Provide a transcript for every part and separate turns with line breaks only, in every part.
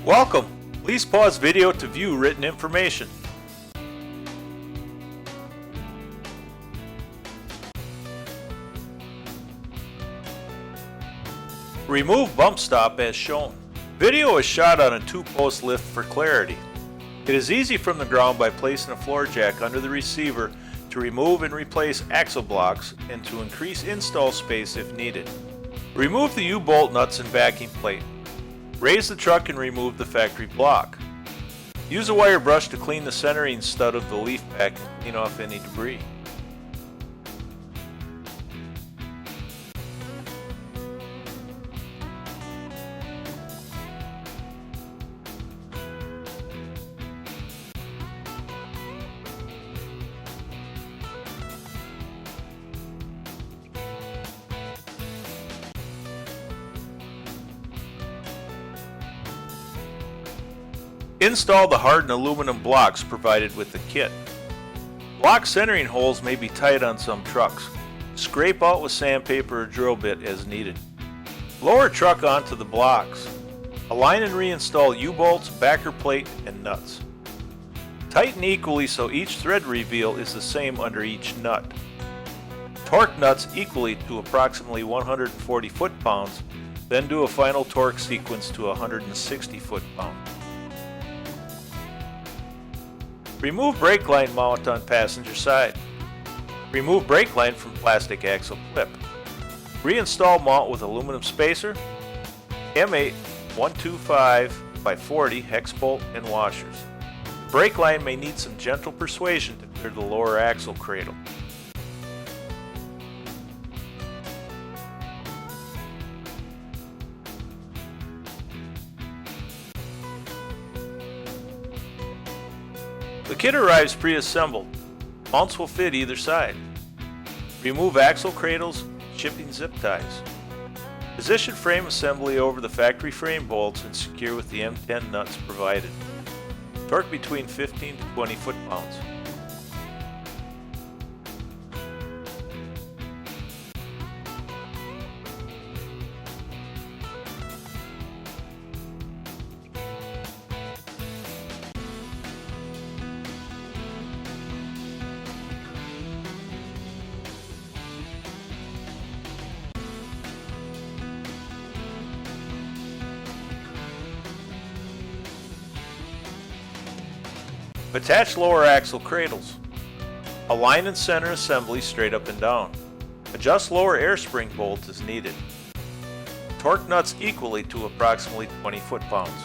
Welcome! Please pause video to view written information. Remove bump stop as shown. Video is shot on a 2-post lift for clarity. It is easy from the ground by placing a floor jack under the receiver to remove and replace axle blocks and to increase install space if needed. Remove the U-bolt nuts and backing plate. Raise the truck and remove the factory block. Use a wire brush to clean the centering stud of the leaf pack and clean off any debris. Install the hardened aluminum blocks provided with the kit. Block centering holes may be tight on some trucks. Scrape out with sandpaper or drill bit as needed. Lower truck onto the blocks. Align and reinstall U-bolts, backer plate, and nuts. Tighten equally so each thread reveal is the same under each nut. Torque nuts equally to approximately 140 foot-pounds, then do a final torque sequence to 160 foot-pounds. Remove brake line mount on passenger side. Remove brake line from plastic axle clip. Reinstall mount with aluminum spacer, M8 125x40 hex bolt and washers. The brake line may need some gentle persuasion to clear the lower axle cradle. The kit arrives pre-assembled. Mounts will fit either side. Remove axle cradles, shipping zip ties. Position frame assembly over the factory frame bolts and secure with the M10 nuts provided. Torque between 15 to 20 foot-pounds. Attach lower axle cradles. Align and center assembly straight up and down. Adjust lower air spring bolt as needed. Torque nuts equally to approximately 20 foot-pounds.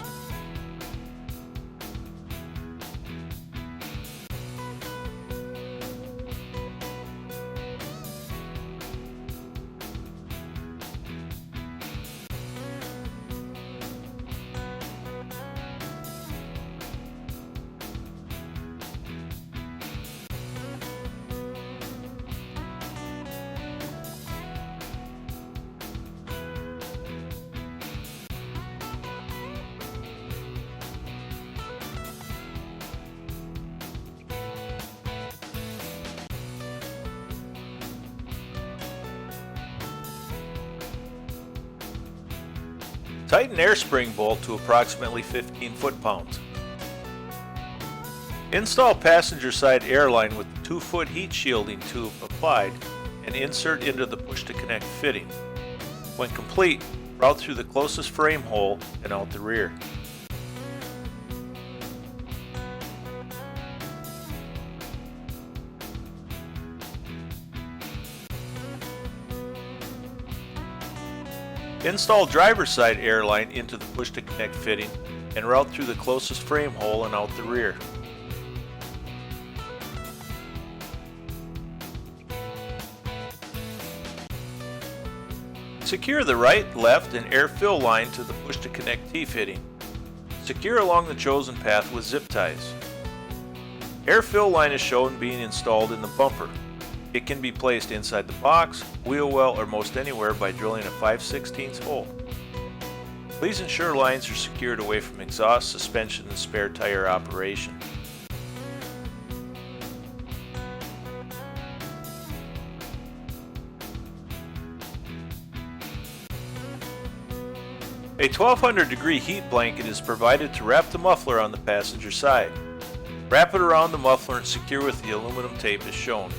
Tighten air spring bolt to approximately 15 foot-pounds. Install passenger side airline with the 2-foot heat shielding tube applied and insert into the push-to-connect fitting. When complete, route through the closest frame hole and out the rear. Install driver's side airline into the push-to-connect fitting and route through the closest frame hole and out the rear. Secure the right, left, and air fill line to the push-to-connect T-fitting. Secure along the chosen path with zip ties. Air fill line is shown being installed in the bumper. It can be placed inside the box, wheel well, or most anywhere by drilling a 5/16 hole. Please ensure lines are secured away from exhaust, suspension, and spare tire operation. A 1200 degree heat blanket is provided to wrap the muffler on the passenger side. Wrap it around the muffler and secure with the aluminum tape as shown.